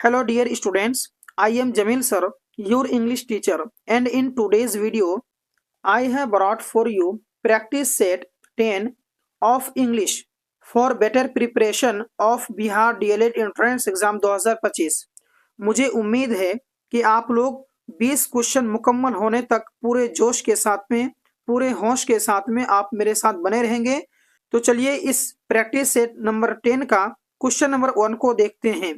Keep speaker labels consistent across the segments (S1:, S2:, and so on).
S1: Hello dear students, I am Jamil sir, your English teacher, and in today's video I have brought for you practice set 10 of English for better preparation of Bihar DLED entrance exam 2025। मुझे उम्मीद है कि आप लोग 20 question मुकम्मल होने तक पूरे जोश के साथ में, पूरे होश के साथ में आप मेरे साथ बने रहेंगे। तो चलिए इस प्रैक्टिस सेट नंबर 10 का क्वेश्चन नंबर 1 को देखते हैं।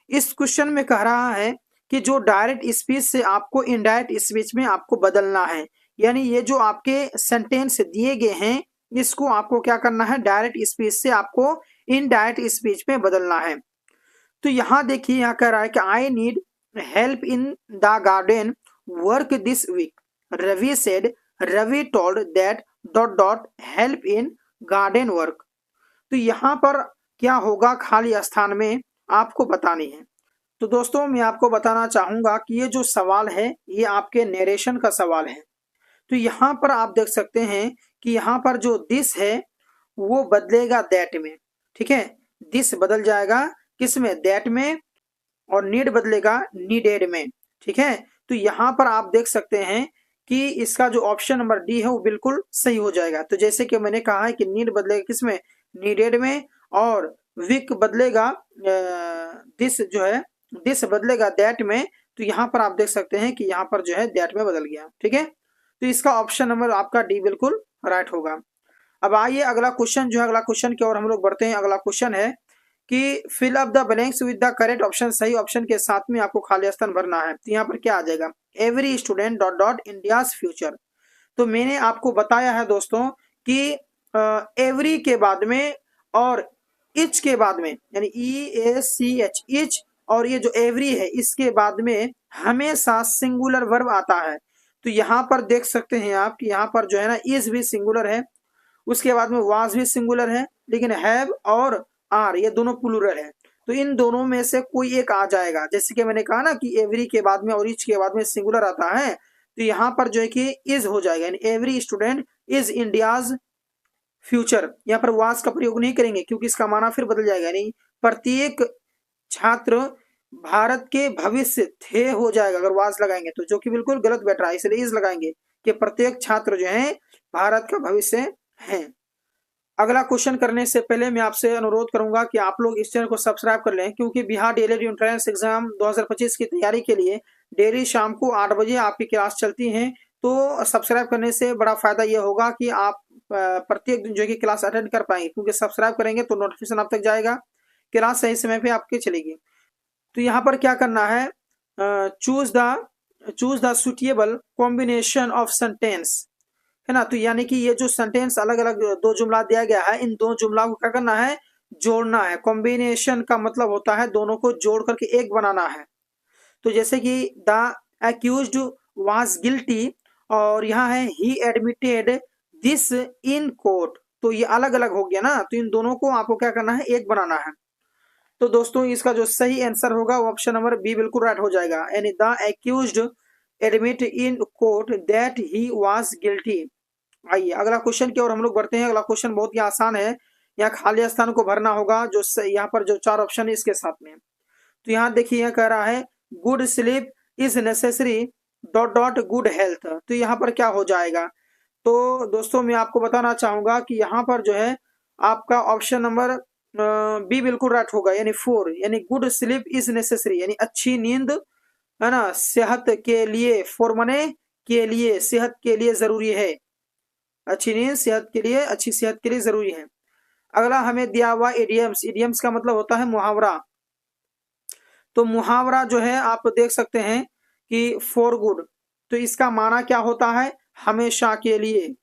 S1: इस क्वेश्चन में कह रहा है कि जो डायरेक्ट स्पीच से आपको इनडायरेक्ट स्पीच में आपको बदलना है, यानी ये जो आपके सेंटेंस दिए गए हैं इसको आपको क्या करना है, डायरेक्ट स्पीच से आपको इनडायरेक्ट स्पीच में बदलना है। तो यहाँ देखिए, यहाँ कह रहा है कि I need help in the garden work this week. Ravi said, Ravi told that dot dot help in garden work. तो यहाँ पर क्या होगा, खाली स्थान में आपको बतानी है। तो दोस्तों मैं आपको बताना चाहूंगा कि ये जो सवाल है ये आपके नरेशन का सवाल है। तो यहाँ पर आप देख सकते हैं कि यहाँ पर जो दिस है वो बदलेगा दैट में, ठीक है। दिस बदल जाएगा किस में, दैट में, और नीड बदलेगा नीडेड में, ठीक है। तो यहाँ पर आप देख सकते हैं कि इसका जो ऑप्शन नंबर डी है वो बिल्कुल सही हो जाएगा। तो जैसे कि मैंने कहा है कि नीड बदलेगा किस में, नीडेड में, और विक बदलेगा दिस जो है, दिस बदलेगा दैट में। तो यहाँ पर आप देख सकते हैं कि यहाँ पर जो है दैट में बदल गया, ठीक है। तो इसका ऑप्शन नंबर आपका डी बिल्कुल राइट होगा। अब आइए अगला क्वेश्चन जो है, अगला क्वेश्चन की ओर हम लोग बढ़ते हैं। अगला क्वेश्चन है कि fill up the blanks with the correct option. सही ऑप्शन के साथ में आपको खाली स्थान भरना है। तो यहाँ पर क्या आ जाएगा, every student dot dot India's future. तो मैंने आपको बताया है दोस्तों कि एवरी के बाद में और इच के बाद में, यानी EACH इच, और ये जो एवरी है इसके बाद में हमेशा सिंगुलर वर्ब आता है। तो यहाँ पर देख सकते हैं आप कि यहाँ पर जो है ना इज भी सिंगुलर है, उसके बाद में वाज भी सिंगुलर है, लेकिन हैव और आर ये दोनों प्लूरल है। तो इन दोनों में से कोई एक आ जाएगा। जैसे कि मैंने कहा ना कि एवरी के बाद में और इच के बाद में सिंगुलर आता है, तो यहाँ पर जो है कि इज हो जाएगा, यानी every student is India's future. यहाँ पर वाज का प्रयोग नहीं करेंगे क्योंकि इसका माना फिर बदल जाएगा, यानी प्रत्येक छात्र भारत के भविष्य थे हो जाएगा अगर वाज लगाएंगे तो, जो कि बिल्कुल गलत बैठ रहा है, इसलिए इज लगाएंगे कि प्रत्येक छात्र जो है भारत का भविष्य है। अगला क्वेश्चन करने से पहले मैं आपसे अनुरोध करूंगा कि आप लोग इस चैनल को सब्सक्राइब कर लें, क्योंकि बिहार डीएलएड एंट्रेंस एग्जाम 2025 की तैयारी के लिए डेली शाम को 8 बजे आपकी क्लास चलती है। तो सब्सक्राइब करने से बड़ा फायदा यह होगा कि आप प्रत्येक दिन जो है क्लास अटेंड कर पाएंगे, क्योंकि सब्सक्राइब करेंगे तो नोटिफिकेशन आप तक जाएगा, क्लास सही समय पे आपकी चलेगी। तो यहाँ पर क्या करना है, choose the suitable combination of sentence, है ना। तो यानी कि ये जो सेंटेंस अलग अलग दो जुमला दिया गया है, इन दो जुमला को क्या करना है, जोड़ना है। कॉम्बिनेशन का मतलब होता है दोनों को जोड़ करके एक बनाना है। तो जैसे कि द एक्यूज्ड वाज गिल्टी, और यहाँ है ही एडमिटेड दिस इन कोर्ट। तो ये अलग अलग हो गया ना, तो इन दोनों को आपको क्या करना है, एक बनाना है। तो दोस्तों इसका जो सही आंसर होगा वो ऑप्शन नंबर बी बिल्कुल राइट हो जाएगा, यानी the accused admit in court that he was guilty. आइए अगला क्वेश्चन की ओर हम लोग बढ़ते हैं। अगला क्वेश्चन बहुत ही आसान है, यहाँ खाली स्थान को भरना होगा जो यहाँ पर जो 4 ऑप्शन है इसके साथ में। तो यहाँ देखिए, यहाँ कह रहा है good sleep is necessary dot dot good health. तो यहाँ पर क्या हो जाएगा, तो दोस्तों मैं आपको बताना चाहूंगा कि यहाँ पर जो है आपका ऑप्शन नंबर बी बिल्कुल राइट होगा, यानी 4, यानी गुड स्लीप इज नेसेसरी, यानी अच्छी नींद है ना सेहत के लिए, फॉर मने के लिए, सेहत के लिए जरूरी है। अच्छी नींद सेहत के लिए, अच्छी सेहत के लिए जरूरी है। अगला हमें दिया हुआ इडियम्स। इडियम्स का मतलब होता है मुहावरा। तो मुहावरा जो है आप देख सकते हैं कि फॉर गुड, तो इसका माना क्या होता है, हमेशा के लिए,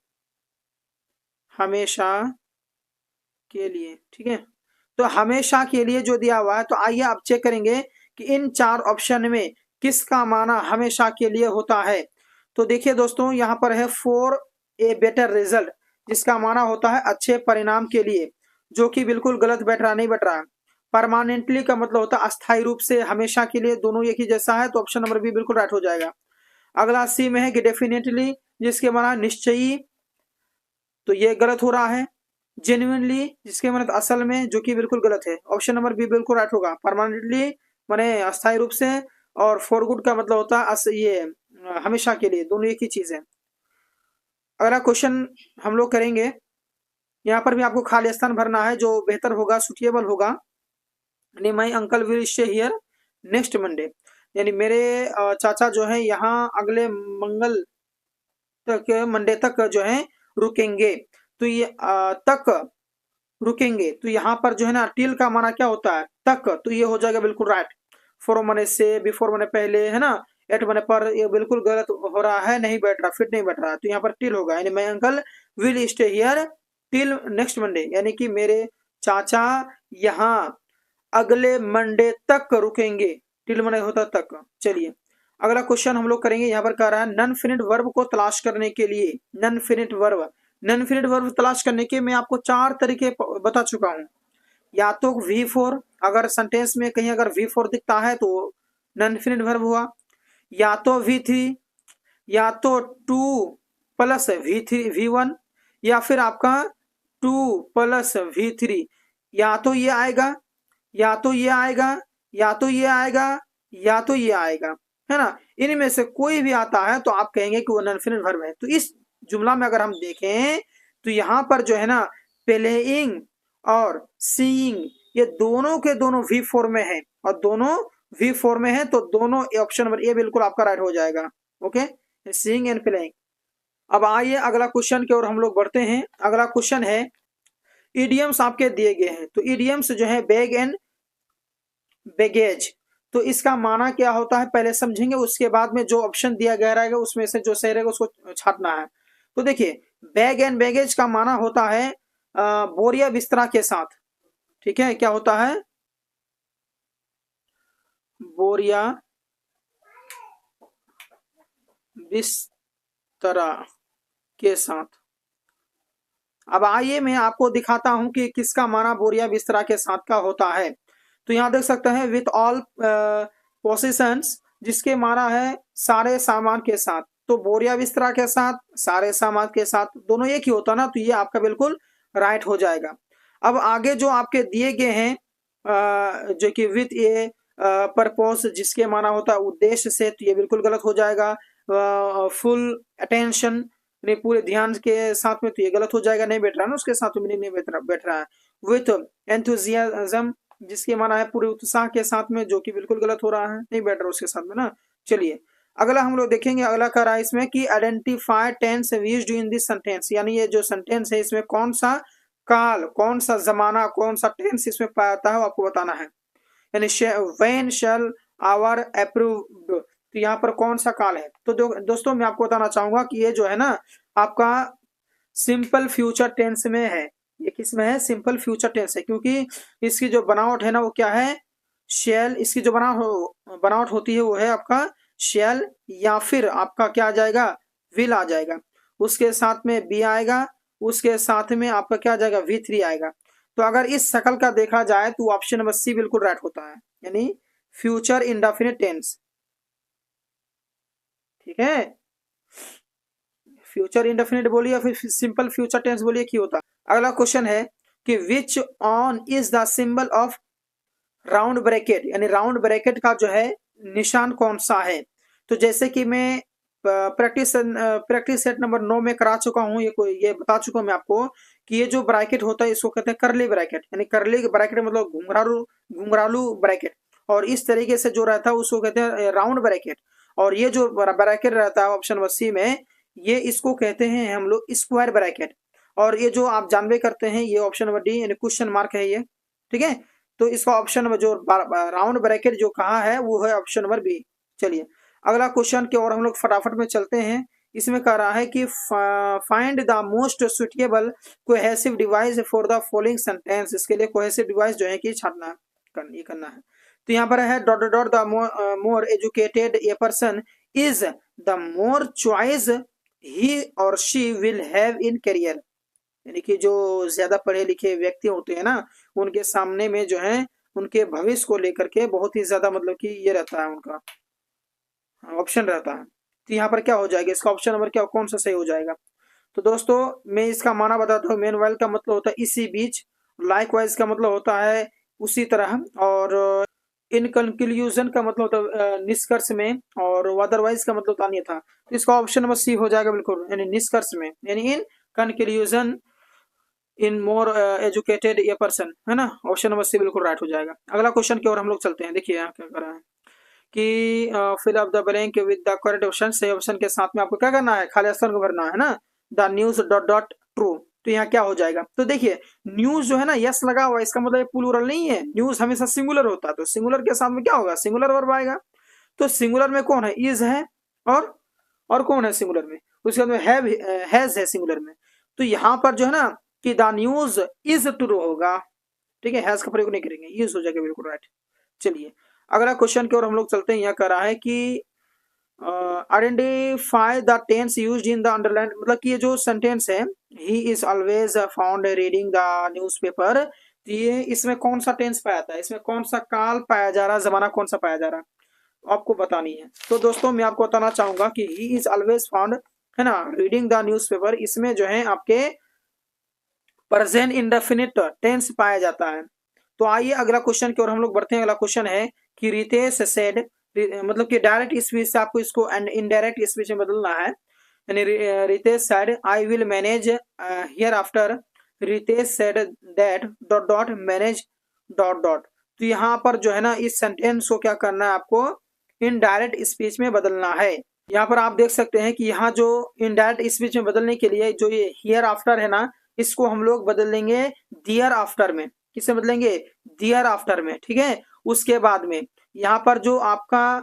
S1: हमेशा के लिए, ठीक है। तो हमेशा के लिए जो दिया हुआ है, तो आइए आप चेक करेंगे कि इन 4 ऑप्शन में किसका माना हमेशा के लिए होता है। तो देखिए दोस्तों, यहाँ पर है फॉर ए बेटर रिजल्ट, जिसका माना होता है अच्छे परिणाम के लिए, जो कि बिल्कुल गलत बैठ रहा, नहीं बैठ रहा है। परमानेंटली का मतलब होता है अस्थायी रूप से, हमेशा के लिए दोनों एक ही जैसा है, तो ऑप्शन नंबर बी बिल्कुल राइट हो जाएगा। अगला सी में है कि डेफिनेटली, जिसके माना निश्चयी, तो ये गलत हो रहा है। जेन्युइनली, जिसके मतलब असल में, जो कि बिल्कुल गलत है, ऑप्शन नंबर बी बिल्कुल राइट होगा। परमानेंटली माने अस्थायी रूप से, और फॉर गुड का मतलब होता है ये हमेशा के लिए, दोनों एक ही चीज है। अगला क्वेश्चन हम लोग करेंगे, यहाँ पर भी आपको खाली स्थान भरना है जो बेहतर होगा, सुटेबल होगा। यानी my uncle will stay here next Monday, यानी मेरे चाचा जो है यहाँ अगले मंगल तक, मंडे तक जो है रुकेंगे। तो ये तक रुकेंगे, तो यहाँ पर जो है ना टिल का माना क्या होता है, तक, तो ये हो जाएगा बिल्कुल राइट। फॉर मने से, बिफोर मने पहले, है ना, एट मने पर, ये बिल्कुल गलत हो रहा है, नहीं बैठ रहा, फिट नहीं बैठ रहा, तो यहाँ पर टिल होगा। यानी my uncle will stay here till next Monday, यानी कि मेरे चाचा यहाँ अगले मंडे तक रुकेंगे। टिल मने होता तक। चलिए अगला क्वेश्चन हम लोग करेंगे, यहाँ पर कह रहा है नॉन फिनिट वर्ब को तलाश करने के लिए, non finite verb, non finite verb तलाश करने के मैं आपको 4 तरीके बता चुका हूँ। या तो V4, अगर सेंटेंस में कहीं अगर V4 दिखता है तो नॉन फिनिट वर्ब हुआ, या तो V3, या तो 2 प्लस V1, या फिर आपका 2 प्लस V3, या तो ये आएगा, या तो ये आएगा, या तो ये आएगा, या तो ये आएगा, है ना। इनमें से कोई भी आता है तो आप कहेंगे कि वो नॉन फिनिट वर्ब है। तो इस जुमला में अगर हम देखें तो यहाँ पर जो है ना प्लेइंग और सीइंग, ये दोनों के दोनों V4 में है, और दोनों V4 में है, तो दोनों ऑप्शन नंबर ए बिल्कुल आपका राइट हो जाएगा। Okay, seeing and playing. अब आइए अगला क्वेश्चन की ओर हम लोग बढ़ते हैं। अगला क्वेश्चन है, इडियम्स आपके दिए गए हैं, तो इडियम्स जो है बैग एंड बैगेज, तो इसका माना क्या होता है पहले समझेंगे, उसके बाद में जो ऑप्शन दिया गया रहेगा उसमें से जो सही रहेगा उसको छाटना है। तो देखिए बैग एंड बैगेज का माना होता है बोरिया बिस्तरा के साथ, ठीक है, क्या होता है, बोरिया बिस्तरा के साथ। अब आइए मैं आपको दिखाता हूं कि किसका माना बोरिया बिस्तरा के साथ का होता है। तो यहां देख सकते हैं विथ ऑल पोसेशंस, जिसके माना है सारे सामान के साथ, तो बोरिया बिस्तरा के साथ, सारे सामान के साथ, दोनों एक ही होता ना, तो ये आपका बिल्कुल राइट हो जाएगा। अब आगे जो आपके दिए गए हैं जो कि विथ ए परपोज, जिसके माना होता है उद्देश्य से, तो ये बिल्कुल गलत हो जाएगा। फुल अटेंशन, पूरे ध्यान के साथ में, तो ये गलत हो जाएगा, नहीं बैठ रहा ना उसके साथ, तो मीनिंग नहीं बैठ रहा है। विथ एंथुजियाज्म, जिसके माना है पूरे उत्साह के साथ में, जो कि बिल्कुल गलत हो रहा है, नहीं बैठ रहा उसके साथ में ना। चलिए अगला हम लोग देखेंगे, अगला कर रहा है इसमें कि identify tense used in this sentence, यानी ये जो सेंटेंस है इसमें कौन सा काल, कौन सा जमाना, कौन सा टेंस इसमें पाया जाता है वो आपको बताना है। यानी व्हेन, शैल, आवर, अप्रूव्ड, तो यहाँ पर कौन सा काल है। तो दोस्तों मैं आपको बताना चाहूंगा कि ये जो है ना आपका सिंपल फ्यूचर टेंस में है। ये किस में है, सिंपल फ्यूचर टेंस है, क्योंकि इसकी जो बनावट है ना वो क्या है, शेल, इसकी जो बनावट होती है वो है आपका शेल, या फिर आपका क्या आ जाएगा, विल आ जाएगा, उसके साथ में बी आएगा, उसके साथ में आपका क्या आ जाएगा, V3 आएगा। तो अगर इस शकल का देखा जाए तो ऑप्शन नंबर सी बिल्कुल राइट होता है, यानी फ्यूचर इंडेफिनिट टेंस, ठीक है। फ्यूचर इंडेफिनिट बोलिए या फिर सिंपल फ्यूचर टेंस बोलिए, क्या होता है। अगला क्वेश्चन है कि which one is the symbol of round bracket, यानी राउंड ब्रैकेट का जो है निशान कौन सा है। तो जैसे कि मैं प्रैक्टिस सेट नंबर 9 में करा चुका हूँ, ये बता चुका हूँ मैं आपको कि ये जो ब्रैकेट होता है इसको कहते हैं करली ब्रैकेट, यानी करली ब्रैकेट मतलब घुंघरालू ब्रैकेट, और इस तरीके से जो रहता है उसको कहते हैं राउंड ब्रैकेट। और ये जो ब्रैकेट रहता है ऑप्शन नंबर सी में, ये इसको कहते हैं हम लोग स्क्वायर ब्रैकेट। और ये जो आप जानबे करते हैं ये ऑप्शन नंबर डी यानी क्वेश्चन मार्क है ये, ठीक है। तो इसका ऑप्शन नंबर जो राउंड ब्रैकेट जो कहा है वो है ऑप्शन नंबर बी। चलिए अगला क्वेश्चन की ओर हम लोग फटाफट में चलते हैं। इसमें कह रहा है कि find the most suitable cohesive device for the following sentence, इसके लिए कोहेसिव डिवाइस जो है कि छाटना करना है। तो यहाँ पर है dot dot the more educated a person is the more choice he और she will have in career, यानी कि जो ज्यादा पढ़े लिखे व्यक्ति होते हैं ना उनके सामने में जो है उनके भविष्य को लेकर के बहुत ही ज्यादा मतलब कि ये रहता है उनका ऑप्शन रहता है। तो यहाँ पर क्या हो जाएगा, इसका ऑप्शन नंबर क्या कौन सा सही हो जाएगा। तो दोस्तों मैं इसका माना बताता हूँ। मेनवाइल का मतलब होता है इसी बीच, लाइकवाइज का मतलब होता है उसी तरह, और इन कंक्लूजन का मतलब होता है निष्कर्ष में, और अदरवाइज का मतलब होता नहीं था। तो इसका ऑप्शन नंबर सी हो जाएगा बिल्कुल, यानी निष्कर्ष में, यानी in conclusion in more educated a person, है ना। ऑप्शन नंबर सी बिल्कुल राइट हो जाएगा। अगला क्वेश्चन की ओर हम लोग चलते हैं। देखिए यहाँ क्या कर रहा है कि fill up the blank with the correct option. सही ऑप्शन के साथ में आपको क्या करना है, खाली स्थान को भरना है ना। The news dot dot true, तो यहाँ क्या हो जाएगा, तो देखिए न्यूज जो है ना यस लगा हुआ, इसका मतलब प्लूरल नहीं है, न्यूज हमेशा सिंगुलर होता है, तो सिंगुलर के साथ में क्या होगा, सिंगुलर वर्ब आएगा। तो सिंगुलर में कौन है, इज है, और कौन है सिंगुलर में, उसके बाद में हैज है सिंगुलर में। तो यहाँ पर जो है ना कि द न्यूज इज ट्रू होगा, ठीक है, हैज का प्रयोग नहीं करेंगे, इज हो जाएगा बिल्कुल राइट। चलिए अगला क्वेश्चन की ओर हम लोग चलते हैं। यह कह रहा है कि identify the tense used in the underline, मतलब कि ये जो सेंटेंस है he is always found reading the newspaper, ये इसमें कौन सा टेंस पाया जाता है, इसमें कौन सा काल पाया जा रहा है, जमाना कौन सा पाया जा रहा है, आपको बतानी है। तो दोस्तों मैं आपको बताना चाहूंगा कि ही इज ऑलवेज फाउंड, है ना, रीडिंग द न्यूज़पेपर, इसमें जो है आपके प्रेजेंट इंडेफिनिट टेंस पाया जाता है। तो आइए अगला क्वेश्चन की ओर हम लोग बढ़ते हैं। अगला क्वेश्चन है कि रितेश सेड, मतलब कि डायरेक्ट स्पीच से आपको इसको इनडायरेक्ट स्पीच में बदलना है, यानी Ritesh said I will manage here after, Ritesh said that dot dot manage dot dot. तो यहाँ पर जो है ना इस सेंटेंस को क्या करना है, आपको इनडायरेक्ट स्पीच में बदलना है। यहाँ पर आप देख सकते हैं कि यहाँ जो इनडायरेक्ट स्पीच में बदलने के लिए जो ये हियर आफ्टर है ना, इसको हम लोग बदल देंगे दियर आफ्टर में। किससे बदलेंगे, दियर आफ्टर में, ठीक है। उसके बाद में यहाँ पर जो आपका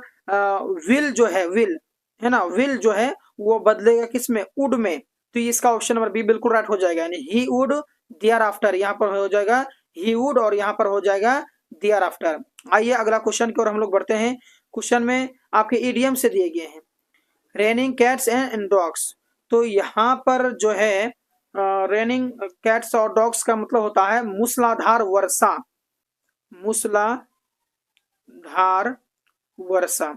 S1: विल जो है, विल है ना, विल जो है वो बदलेगा किस में, वुड में। तो इसका ऑप्शन नंबर बी बिल्कुल राइट हो जाएगा, यानी ही वुड दियर आफ्टर, यहाँ पर हो जाएगा ही वुड और यहाँ पर हो जाएगा दियर आफ्टर। आइए अगला क्वेश्चन की ओर हम लोग बढ़ते हैं। क्वेश्चन में आपके इडियम से दिए गए हैं रेनिंग कैट्स एंड डॉग्स। तो यहाँ पर जो है रेनिंग कैट्स और डॉग्स का मतलब होता है मूसलाधार वर्षा, मूसलाधार वर्षा,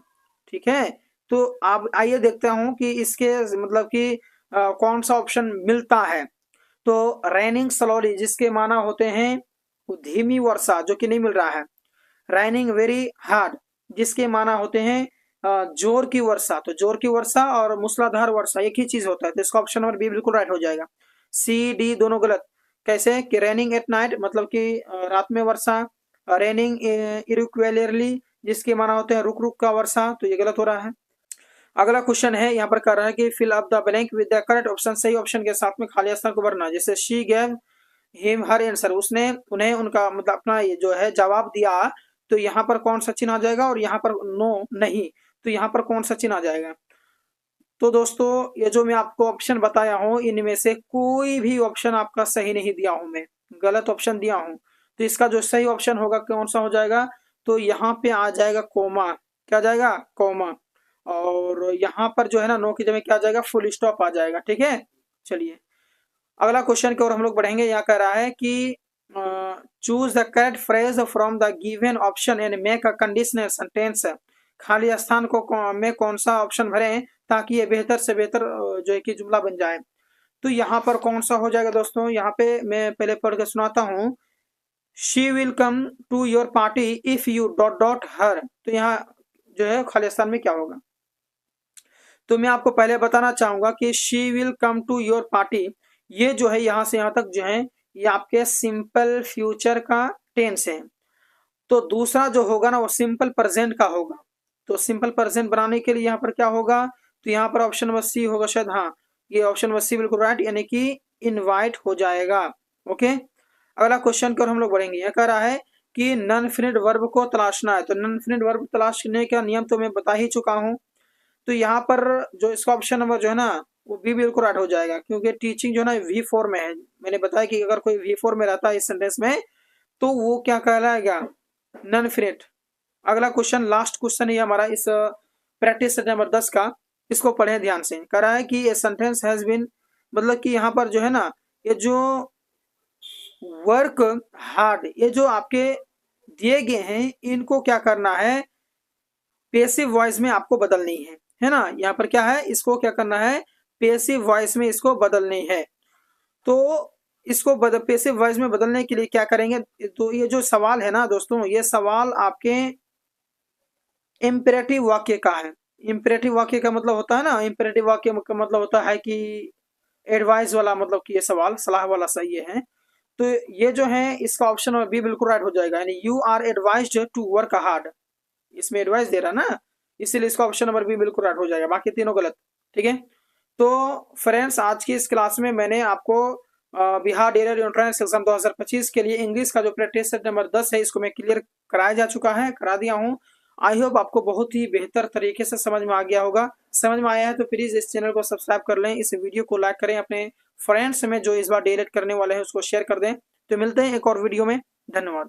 S1: ठीक है। तो आप आइए देखते हूं कि इसके मतलब कि कौन सा ऑप्शन मिलता है। तो रेनिंग स्लोली जिसके माना होते हैं धीमी वर्षा, जो कि नहीं मिल रहा है। रेनिंग वेरी हार्ड जिसके माना होते हैं जोर की वर्षा, तो जोर की वर्षा और मूसलाधार वर्षा एक ही चीज होता है, तो इसका ऑप्शन नंबर बी बिल्कुल राइट हो जाएगा। सी डी दोनों गलत। कैसे कि रेनिंग एट नाइट मतलब कि रात में वर्षा, रेनिंग इरेगुलरली जिसके माना होते हैं रुक रुक का वर्षा, तो ये गलत हो रहा है। अगला क्वेश्चन है यहाँ पर कर रहा है कि fill up the blank with the correct option. सही ऑप्शन के साथ में खाली स्थान को भरना। जैसे she gave him her answer, उसने उन्हें उनका मतलब अपना ये जो है जवाब दिया, तो यहाँ पर कौन सा चिन्ह आ जाएगा, और यहाँ पर नो नहीं, तो यहाँ पर कौन सा चिन्ह आ जाएगा। तो दोस्तों ये जो मैं आपको ऑप्शन बताया हूँ इनमें से कोई भी ऑप्शन आपका सही नहीं दिया हूं, मैं गलत ऑप्शन दिया हूं। तो इसका जो सही ऑप्शन होगा कौन सा हो जाएगा, तो यहाँ पे आ जाएगा कोमा, क्या आ जाएगा, कोमा। और यहाँ पर जो है ना नो की जगह क्या आ जाएगा, फुल स्टॉप आ जाएगा, ठीक है। चलिए अगला क्वेश्चन की ओर हम लोग बढ़ेंगे। यहाँ कह रहा है कि choose the correct phrase from the given option and make a conditional sentence. खाली स्थान को में कौन सा ऑप्शन भरें ताकि ये बेहतर से बेहतर जो है कि जुमला बन जाए। तो यहाँ पर कौन सा हो जाएगा दोस्तों, यहाँ पे मैं पहले पढ़ के सुनाता हूँ। She will come to your party if you dot dot her, तो यहाँ जो है खाली स्थान में क्या होगा। तो मैं आपको पहले बताना चाहूंगा कि she will come to your party, ये जो है यहाँ से यहाँ तक जो है ये आपके सिंपल फ्यूचर का टेंस है। तो दूसरा जो होगा ना वो सिंपल प्रेजेंट का होगा। तो सिंपल प्रेजेंट बनाने के लिए यहाँ पर क्या होगा, तो यहाँ पर ऑप्शन नंबर सी होगा शायद, हाँ ये ऑप्शन नंबर सी बिल्कुल राइट, यानी कि इनवाइट हो जाएगा। ओके अगला क्वेश्चन की ओर हम लोग बढ़ेंगे। यह कह रहा है कि नॉन फिनिट वर्ब को तलाशना है। तो नॉन फिनिट वर्ब तलाशने का नियम तो मैं बता ही चुका हूँ। तो यहाँ पर जो इसका ऑप्शन नंबर जो है ना वो बी बिल्कुल राइट हो जाएगा, क्योंकि टीचिंग जो है ना V4 में है। मैंने बताया कि अगर कोई V4 में रहता है इस सेंटेंस में तो वो क्या कहलाएगा, नॉन फिनिट। अगला क्वेश्चन लास्ट क्वेश्चन है हमारा इस प्रैक्टिस सेट नंबर 10 का, इसको पढ़ें ध्यान से। कह रहा है कि ये सेंटेंस हैज बीन, मतलब कि यहाँ पर जो है ना ये जो वर्क हार्ड, ये जो आपके दिए गए हैं इनको क्या करना है, पेसिव वॉइस में आपको बदलनी है ना। यहाँ पर क्या है, इसको क्या करना है, पेसिव वॉइस में इसको बदलनी है। तो इसको पेसिव वॉइस में बदलने के लिए क्या करेंगे, तो ये जो सवाल है ना दोस्तों, ये सवाल आपके इम्पेरेटिव वाक्य का है। इम्पेरेटिव वाक्य का मतलब होता है ना, इम्पेरेटिव वाक्य का मतलब होता है कि एडवाइस वाला, मतलब कि ये सवाल सलाह वाला सही है। तो ये जो है इसका ऑप्शन बी बिल्कुल राइट हो जाएगा, यानी you are advised to work hard. इसमें एडवाइस दे रहा ना, इसीलिए इसका ऑप्शन नंबर बी बिल्कुल राइट हो जाएगा, बाकी तीनों गलत। ठीक है, तो फ्रेंड्स आज की इस क्लास में मैंने आपको बिहार डेली एंट्रेंस एग्जाम 2025 के लिए इंग्लिश का जो प्रैक्टिस सेट नंबर 10 है इसको मैं क्लियर कराया जा चुका है, करा दिया हूँ। आई होप आपको बहुत ही बेहतर तरीके से समझ में आ गया होगा। समझ में आया है तो प्लीज इस चैनल को सब्सक्राइब कर लें, इस वीडियो को लाइक करें, अपने फ्रेंड्स में जो इस बार डीएलएड करने वाले हैं उसको शेयर कर दें। तो मिलते हैं एक और वीडियो में, धन्यवाद।